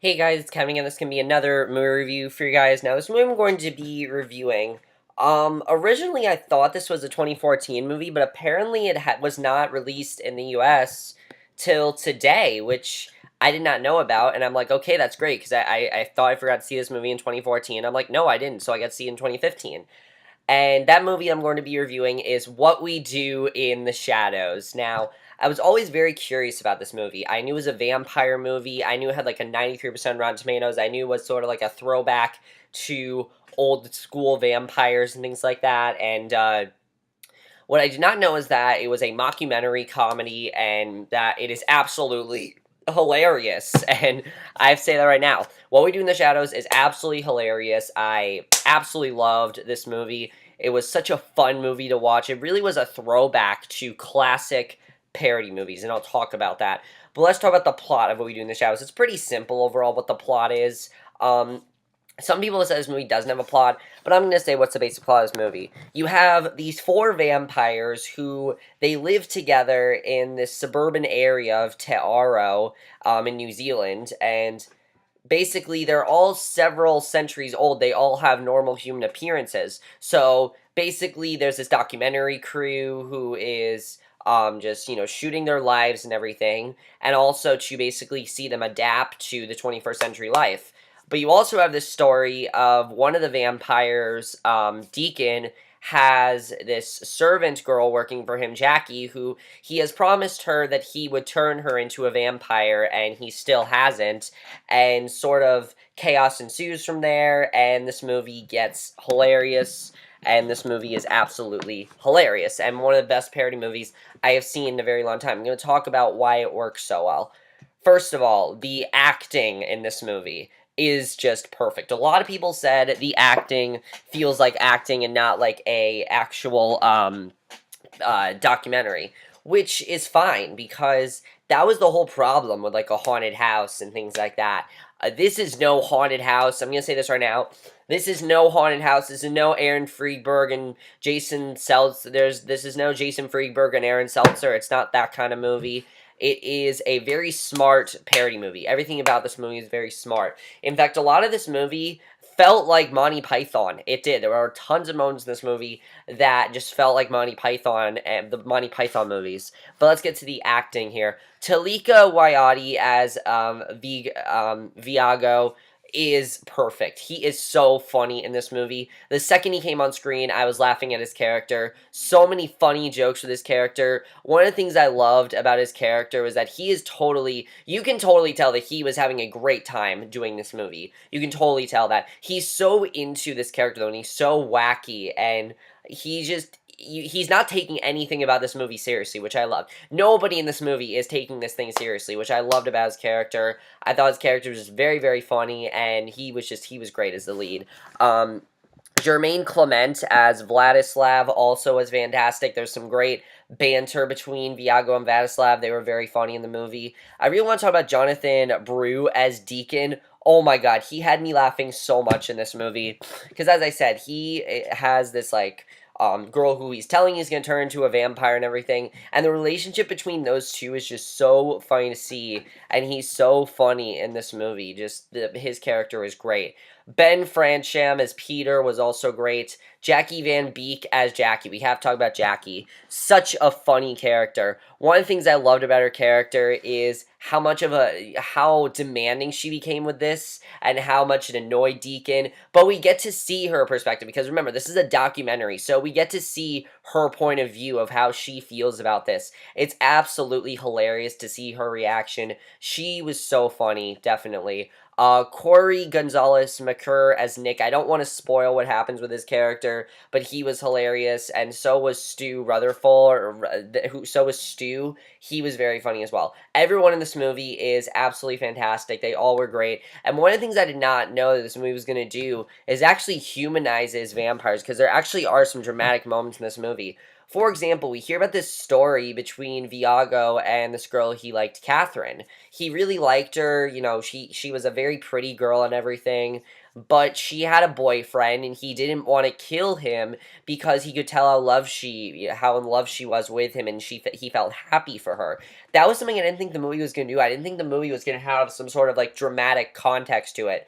Hey guys, it's Kevin again. This can be another movie review for you guys. Now, this movie I'm going to be reviewing. Originally I thought this was a 2014 movie, but apparently it was not released in the US till today, which I did not know about. And I'm like, okay, that's great, because I thought I forgot to see this movie in 2014. I'm like, no, I didn't, so I got to see it in 2015. And that movie I'm going to be reviewing is What We Do in the Shadows. Now, I was always very curious about this movie. I knew it was a vampire movie. I knew it had like a 93% Rotten Tomatoes. I knew it was sort of like a throwback to old school vampires and things like that. And what I did not know is that it was a mockumentary comedy and that it is absolutely hilarious. And I have to say that right now. What We Do in the Shadows is absolutely hilarious. I absolutely loved this movie. It was such a fun movie to watch. It really was a throwback to classic parody movies, and I'll talk about that. But let's talk about the plot of What We Do in the Shadows. It's pretty simple overall what the plot is. Some people have said this movie doesn't have a plot, but I'm going to say what's the basic plot of this movie. You have these four vampires who, they live together in this suburban area of Te Aro in New Zealand, and basically they're all several centuries old. They all have normal human appearances. So basically there's this documentary crew who is just, shooting their lives and everything, and also to basically see them adapt to the 21st century life. But you also have this story of one of the vampires, Deacon, has this servant girl working for him, Jackie, who he has promised her that he would turn her into a vampire, and he still hasn't. And sort of chaos ensues from there, and this movie gets hilarious. And this movie is absolutely hilarious, and one of the best parody movies I have seen in a very long time. I'm going to talk about why it works so well. First of all, the acting in this movie is just perfect. A lot of people said the acting feels like acting and not like a actual documentary, which is fine because that was the whole problem with like a haunted house and things like that. This is no haunted house. I'm gonna say this right now. This is no haunted house. This is no Aaron Friedberg and Jason Seltzer. This is no Jason Friedberg and Aaron Seltzer. It's not that kind of movie. It is a very smart parody movie. Everything about this movie is very smart. In fact, a lot of this movie felt like Monty Python. It did. There were tons of moments in this movie that just felt like Monty Python and the Monty Python movies. But let's get to the acting here. Talika Wayati as Viago is perfect. He is so funny in this movie. The second he came on screen, I was laughing at his character. So many funny jokes with his character. One of the things I loved about his character was that he is totally, you can totally tell that he was having a great time doing this movie. You can totally tell that. He's so into this character though, and he's so wacky, and he just, he's not taking anything about this movie seriously, which I love. Nobody in this movie is taking this thing seriously, which I loved about his character. I thought his character was just very, very funny, and he was great as the lead. Jermaine Clement as Vladislav also was fantastic. There's some great banter between Viago and Vladislav. They were very funny in the movie. I really want to talk about Jonathan Brew as Deacon. Oh my god, he had me laughing so much in this movie. Because as I said, he has this, like, girl who he's telling he's going to turn into a vampire and everything. And the relationship between those two is just so funny to see. And he's so funny in this movie. Just, his character is great. Ben Francham as Peter was also great. Jackie Van Beek as Jackie. We have to talk about Jackie. Such a funny character. One of the things I loved about her character is how demanding she became with this and how much it annoyed Deacon. But we get to see her perspective because remember, this is a documentary, so we get to see her point of view of how she feels about this. It's absolutely hilarious to see her reaction. She was so funny, definitely. Corey Gonzalez McCurr as Nick. I don't want to spoil what happens with his character, but he was hilarious, and so was Stu Rutherford, so was Stu. He was very funny as well. Everyone in this movie is absolutely fantastic. They all were great, and one of the things I did not know that this movie was going to do is actually humanizes vampires, because there actually are some dramatic moments in this movie. For example, we hear about this story between Viago and this girl he liked, Catherine. He really liked her, she was a very pretty girl and everything, but she had a boyfriend and he didn't want to kill him because he could tell how in love she was with him, and he felt happy for her. That was something I didn't think the movie was going to do. I didn't think the movie was going to have some sort of like dramatic context to it.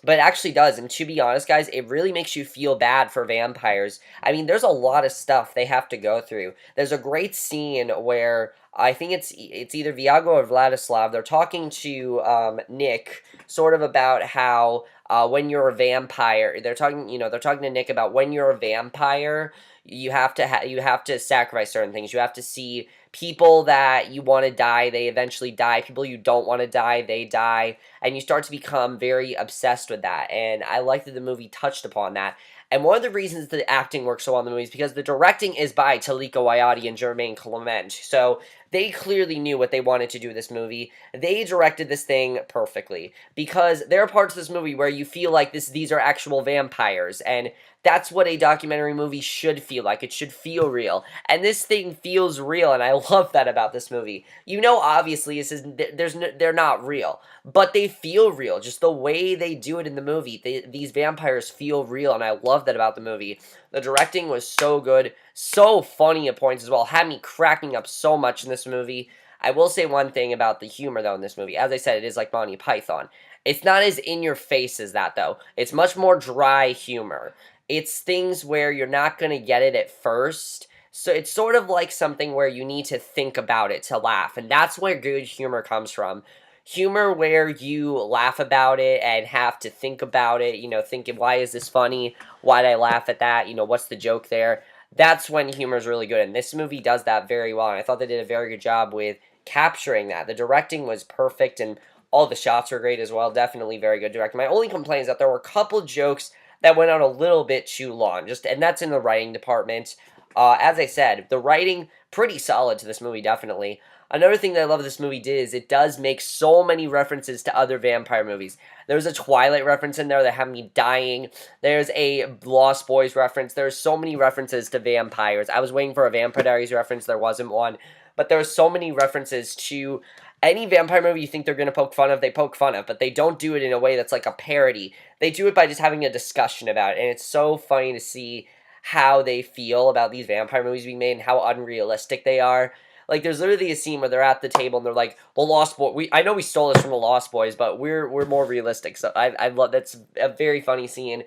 But it actually does, and to be honest, guys, it really makes you feel bad for vampires. I mean, there's a lot of stuff they have to go through. There's a great scene where I think it's either Viago or Vladislav. They're talking to Nick, sort of about how when you're a vampire, they're talking to Nick about when you're a vampire, you have to sacrifice certain things. You have to see people that you want to die, they eventually die. People you don't want to die, they die, and you start to become very obsessed with that. And I like that the movie touched upon that. And one of the reasons the acting works so well in the movie is because the directing is by Talika Wayati and Jermaine Clement. So they clearly knew what they wanted to do with this movie. They directed this thing perfectly, because there are parts of this movie where you feel like these are actual vampires, and that's what a documentary movie should feel like. It should feel real. And this thing feels real, and I love that about this movie. Obviously, they're not real, but they feel real. Just the way they do it in the movie, these vampires feel real, and I love that about the movie. The directing was so good, so funny at points as well. Had me cracking up so much in this movie. I will say one thing about the humor, though, in this movie. As I said, it is like Monty Python. It's not as in your face as that, though. It's much more dry humor. It's things where you're not going to get it at first. So it's sort of like something where you need to think about it to laugh. And that's where good humor comes from. Humor where you laugh about it and have to think about it, thinking, why is this funny? Why did I laugh at that? What's the joke there? That's when humor is really good. And this movie does that very well. And I thought they did a very good job with capturing that. The directing was perfect, and all the shots were great as well. Definitely very good directing. My only complaint is that there were a couple jokes that went on a little bit too long. And that's in the writing department. As I said, the writing pretty solid to this movie, definitely. Another thing that I love this movie did is it does make so many references to other vampire movies. There's a Twilight reference in there that had me dying. There's a Lost Boys reference. There's so many references to vampires. I was waiting for a Vampire Diaries reference. There wasn't one. But there's so many references to any vampire movie you think they're going to poke fun of, they poke fun of. But they don't do it in a way that's like a parody. They do it by just having a discussion about it. And it's so funny to see how they feel about these vampire movies being made and how unrealistic they are. Like, there's literally a scene where they're at the table and they're like, "The Lost Boy." I know we stole this from the Lost Boys, but we're more realistic. So I love that's a very funny scene,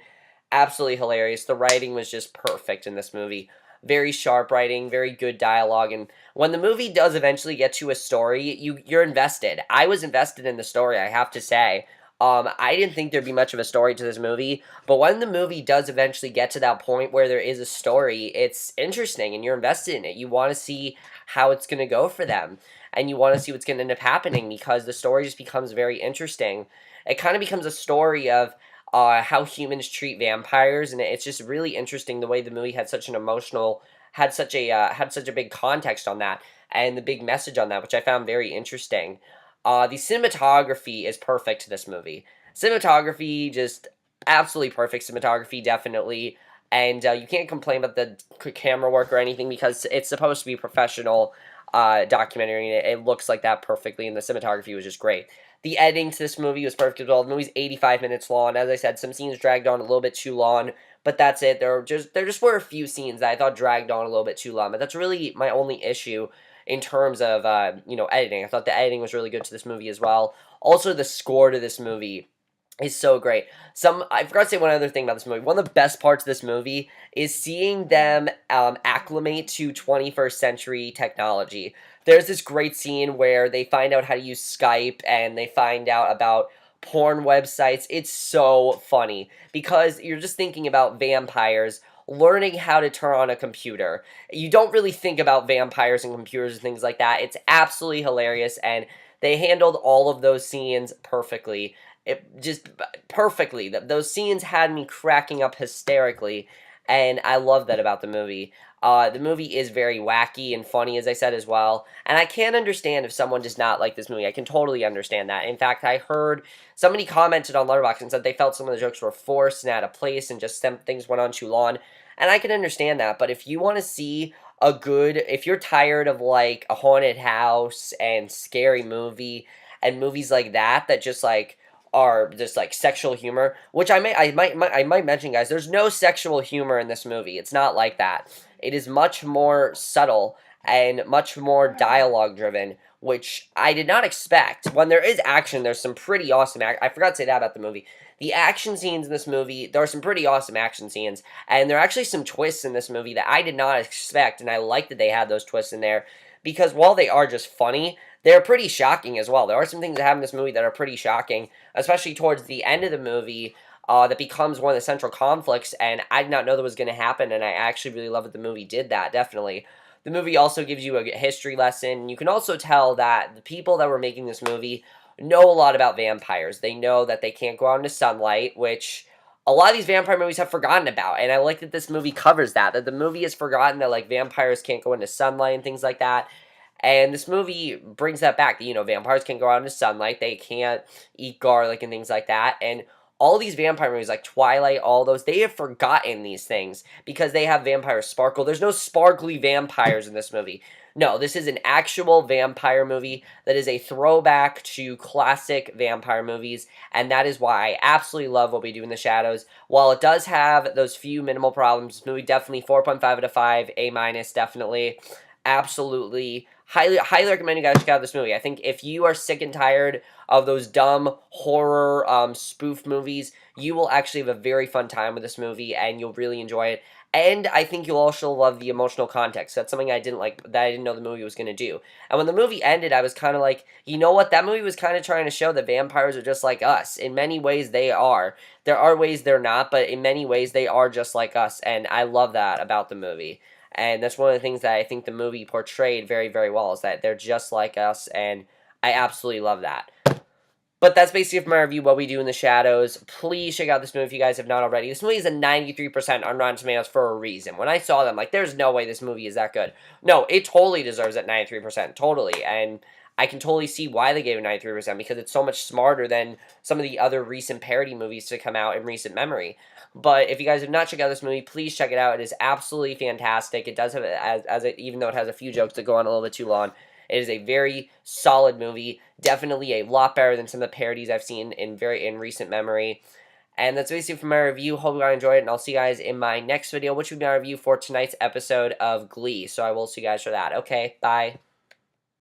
absolutely hilarious. The writing was just perfect in this movie. Very sharp writing, very good dialogue, and when the movie does eventually get to a story, you're invested. I was invested in the story, I have to say. I didn't think there'd be much of a story to this movie, but when the movie does eventually get to that point where there is a story, it's interesting and you're invested in it. You want to see how it's going to go for them, and you want to see what's going to end up happening because the story just becomes very interesting. It kind of becomes a story of how humans treat vampires, and it's just really interesting the way the movie had such an emotional, had such a big context on that, and the big message on that, which I found very interesting. The cinematography is perfect to this movie. Cinematography, just absolutely perfect cinematography, definitely. And you can't complain about the camera work or anything because it's supposed to be professional documentary, and it looks like that perfectly, and the cinematography was just great. The editing to this movie was perfect as well. The movie's 85 minutes long. As I said, some scenes dragged on a little bit too long, but that's it. There just were a few scenes that I thought dragged on a little bit too long, but that's really my only issue in terms of editing. I thought the editing was really good to this movie as well. Also, the score to this movie is so great. I forgot to say one other thing about this movie. One of the best parts of this movie is seeing them acclimate to 21st century technology. There's this great scene where they find out how to use Skype and they find out about porn websites. It's so funny because you're just thinking about vampires learning how to turn on a computer. You don't really think about vampires and computers and things like that. It's absolutely hilarious, and they handled all of those scenes perfectly. It just perfectly. Those scenes had me cracking up hysterically, and I love that about the movie. The movie is very wacky and funny, as I said as well, and I can't understand if someone does not like this movie. I can totally understand that. In fact, I heard somebody commented on Letterboxd and said they felt some of the jokes were forced and out of place and just some things went on too long, and I can understand that. But if you want to see if you're tired of like a haunted house and scary movie and movies like that just like are just like sexual humor, which I might mention, guys. There's no sexual humor in this movie. It's not like that. It is much more subtle and much more dialogue driven, which I did not expect. When there is action, there's some pretty awesome I forgot to say that about the movie. The action scenes in this movie, there are some pretty awesome action scenes, and there are actually some twists in this movie that I did not expect, and I like that they had those twists in there, because while they are just funny, they're pretty shocking as well. There are some things that happen in this movie that are pretty shocking, especially towards the end of the movie, that becomes one of the central conflicts, and I did not know that was going to happen, and I actually really love that the movie did that, definitely. The movie also gives you a history lesson. You can also tell that the people that were making this movie know a lot about vampires. They know that they can't go out into sunlight, which a lot of these vampire movies have forgotten about, and I like that this movie covers that the movie has forgotten that, like, vampires can't go into sunlight and things like that, and this movie brings that back. You know, vampires can't go out into sunlight, they can't eat garlic and things like that, and all these vampire movies, like Twilight, all those, they have forgotten these things because they have vampire sparkle. There's no sparkly vampires in this movie. No, this is an actual vampire movie that is a throwback to classic vampire movies, and that is why I absolutely love What We Do in the Shadows. While it does have those few minimal problems, this movie definitely 4.5 out of 5, A minus, definitely, absolutely. Highly recommend you guys check out this movie. I think if you are sick and tired of those dumb horror spoof movies, you will actually have a very fun time with this movie, and you'll really enjoy it. And I think you'll also love the emotional context. That's something I didn't like, that I didn't know the movie was going to do. And when the movie ended, I was kind of like, you know what? That movie was kind of trying to show that vampires are just like us. In many ways, they are. There are ways they're not, but in many ways, they are just like us. And I love that about the movie. And that's one of the things that I think the movie portrayed very, very well, is that they're just like us, and I absolutely love that. But that's basically it for my review, What We Do in the Shadows. Please check out this movie if you guys have not already. This movie is a 93% on Rotten Tomatoes for a reason. When I saw them, like, there's no way this movie is that good. No, it totally deserves that 93%, totally. And I can totally see why they gave it 93%, because it's so much smarter than some of the other recent parody movies to come out in recent memory. But if you guys have not checked out this movie, please check it out. It is absolutely fantastic. It does have, even though it has a few jokes that go on a little bit too long, it is a very solid movie. Definitely a lot better than some of the parodies I've seen in recent memory. And that's basically for my review. Hope you guys enjoyed it, and I'll see you guys in my next video, which will be my review for tonight's episode of Glee. So I will see you guys for that. Okay, bye.